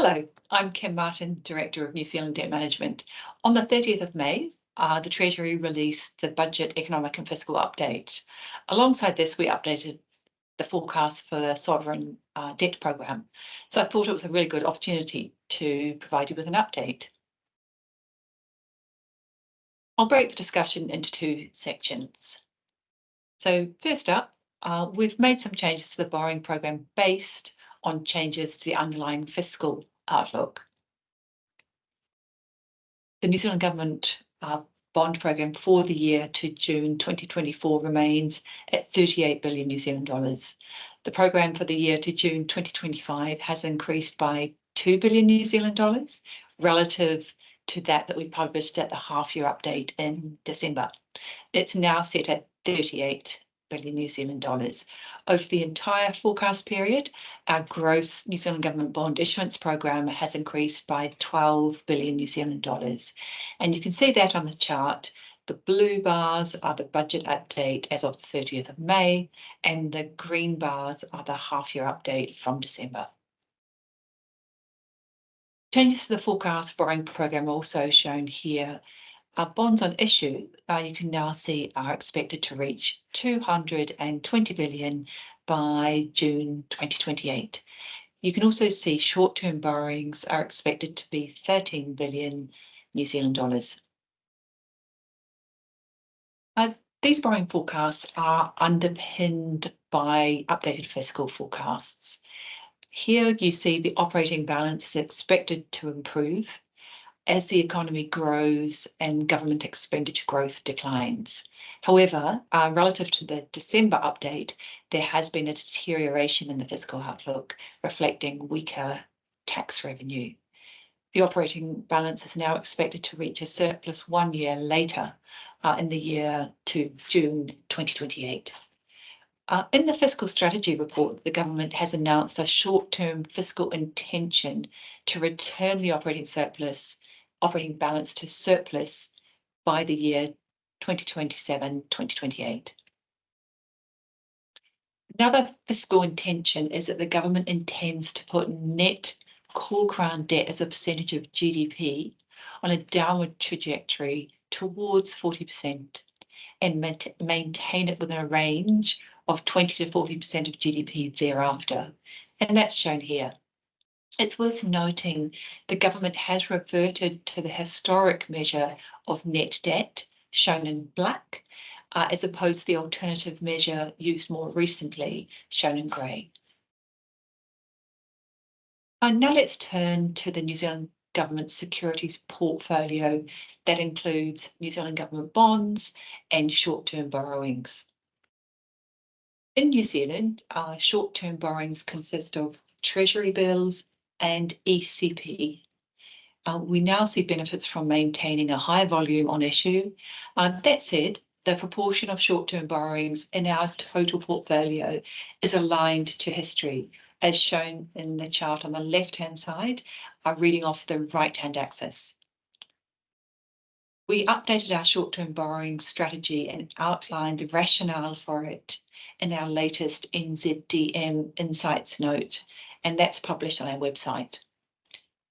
Hello, I'm Kim Martin, Director of New Zealand Debt Management. On the 30th of May, the Treasury released the Budget Economic and Fiscal Update. Alongside this, we updated the forecast for the sovereign debt programme. So I thought it was a really good opportunity to provide you with an update. I'll break the discussion into two sections. So first up, we've made some changes to the borrowing programme based on changes to the underlying fiscal outlook. The New Zealand Government bond programme for the year to June 2024 remains at 38 billion New Zealand dollars. The programme for the year to June 2025 has increased by 2 billion New Zealand dollars relative to that we published at the half-year update in December. It's now set at 38 billion New Zealand dollars. Over the entire forecast period, our gross New Zealand Government bond issuance programme has increased by 12 billion New Zealand dollars. And you can see that on the chart. The blue bars are the budget update as of the 30th of May, and the green bars are the half-year update from December. Changes to the forecast borrowing programme are also shown here. Our bonds on issue, you can now see, are expected to reach 220 billion by June 2028. You can also see short-term borrowings are expected to be 13 billion New Zealand dollars. These borrowing forecasts are underpinned by updated fiscal forecasts. Here you see the operating balance is expected to improve as the economy grows and government expenditure growth declines. However, relative to the December update, there has been a deterioration in the fiscal outlook, reflecting weaker tax revenue. The operating balance is now expected to reach a surplus 1 year later in the year to June 2028. In the fiscal strategy report, the government has announced a short-term fiscal intention to return the operating balance to surplus by the year 2027-2028. Another fiscal intention is that the government intends to put net core crown debt as a percentage of GDP on a downward trajectory towards 40% and maintain it within a range of 20 to 40% of GDP thereafter. And that's shown here. It's worth noting the government has reverted to the historic measure of net debt, shown in black, as opposed to the alternative measure used more recently, shown in grey. Now let's turn to the New Zealand Government securities portfolio that includes New Zealand Government bonds and short-term borrowings. In New Zealand, short-term borrowings consist of Treasury bills and ECP. We now see benefits from maintaining a high volume on issue. That said, the proportion of short-term borrowings in our total portfolio is aligned to history, as shown in the chart on the left-hand side, reading off the right-hand axis. We updated our short-term borrowing strategy and outlined the rationale for it in our latest NZDM Insights note, and that's published on our website.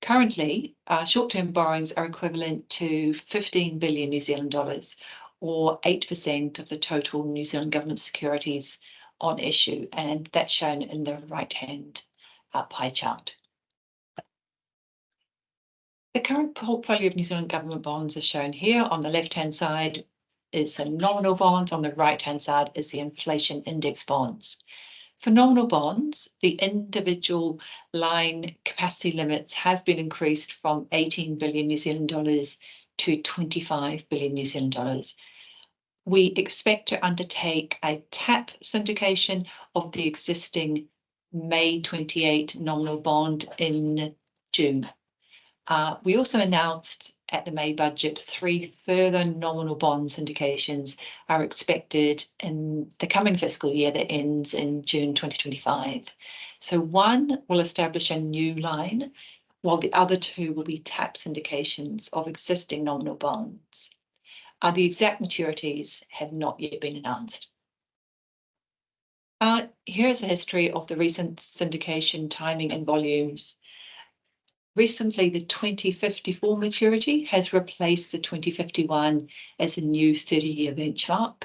Currently, short-term borrowings are equivalent to 15 billion New Zealand dollars, or 8% of the total New Zealand Government securities on issue, and that's shown in the right-hand pie chart. The current portfolio of New Zealand Government bonds is shown here. On the left-hand side is the nominal bonds, on the right-hand side is the inflation index bonds. For nominal bonds, the individual line capacity limits have been increased from 18 billion New Zealand dollars to 25 billion New Zealand dollars. We expect to undertake a tap syndication of the existing May 28 nominal bond in June. We also announced at the May budget 3 further nominal bond syndications are expected in the coming fiscal year that ends in June 2025. So one will establish a new line, while the other 2 will be tap syndications of existing nominal bonds. The exact maturities have not yet been announced. Here's a history of the recent syndication timing and volumes. Recently, the 2054 maturity has replaced the 2051 as a new 30-year benchmark.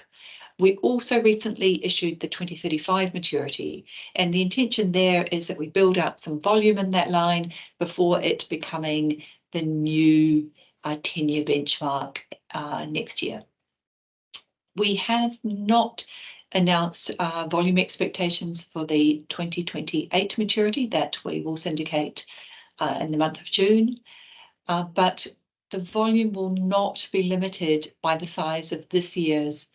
We also recently issued the 2035 maturity, and the intention there is that we build up some volume in that line before it becoming the new 10-year benchmark next year. We have not announced volume expectations for the 2028 maturity that we will syndicate in the month of June, but the volume will not be limited by the size of this year's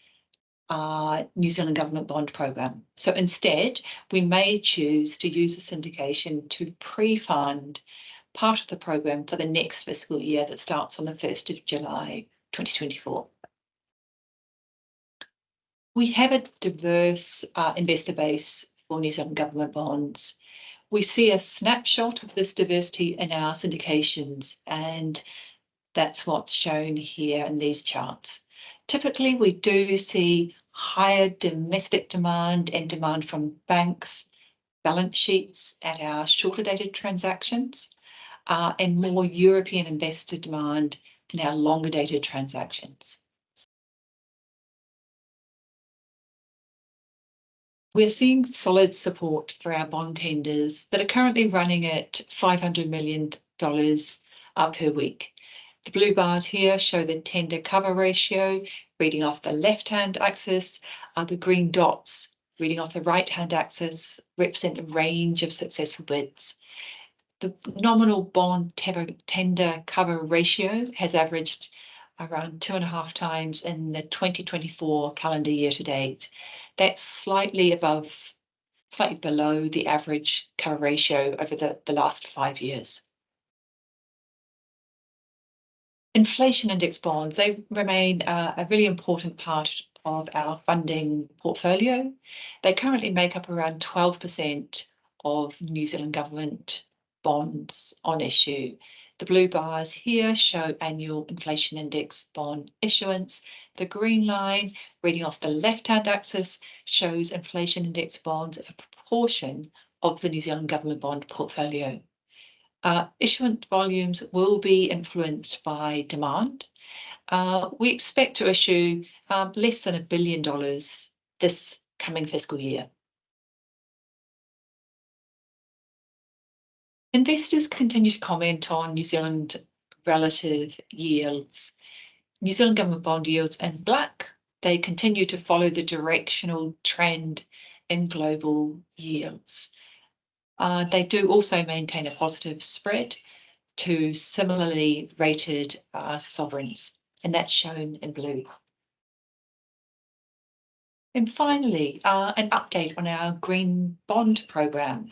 New Zealand Government bond program. So instead, we may choose to use the syndication to pre-fund part of the program for the next fiscal year that starts on the 1st of July 2024. We have a diverse investor base for New Zealand Government bonds. We see a snapshot of this diversity in our syndications, and that's what's shown here in these charts. Typically, we do see higher domestic demand and demand from banks, balance sheets at our shorter dated transactions, and more European investor demand in our longer dated transactions. We're seeing solid support for our bond tenders that are currently running at $500 million per week. The blue bars here show the tender cover ratio reading off the left-hand axis. The green dots reading off the right-hand axis represent the range of successful bids. The nominal bond tender cover ratio has averaged around 2.5 times in the 2024 calendar year to date. That's slightly below the average cover ratio over the last 5 years. Inflation index bonds, they remain a really important part of our funding portfolio. They currently make up around 12% of New Zealand government bonds on issue. The blue bars here show annual inflation index bond issuance. The green line reading off the left-hand axis shows inflation index bonds as a proportion of the New Zealand government bond portfolio. Issuance volumes will be influenced by demand. We expect to issue less than $1 billion this coming fiscal year. Investors continue to comment on New Zealand relative yields. New Zealand government bond yields in black, they continue to follow the directional trend in global yields. They do also maintain a positive spread to similarly rated sovereigns, and that's shown in blue. And finally, an update on our green bond program.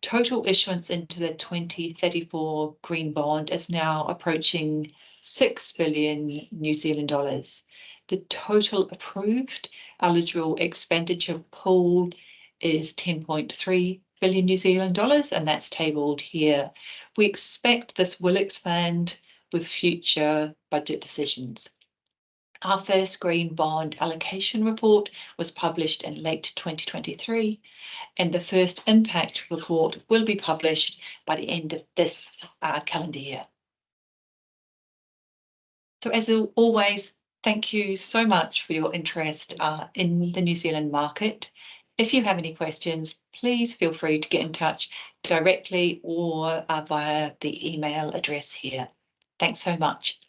Total issuance into the 2034 green bond is now approaching 6 billion New Zealand dollars. The total approved eligible expenditure pool is 10.3 billion New Zealand dollars, and that's tabled here. We expect this will expand with future budget decisions. Our first green bond allocation report was published in late 2023, and the first impact report will be published by the end of this calendar year. So as always, thank you so much for your interest in the New Zealand market. If you have any questions, please feel free to get in touch directly or via the email address here. Thanks so much.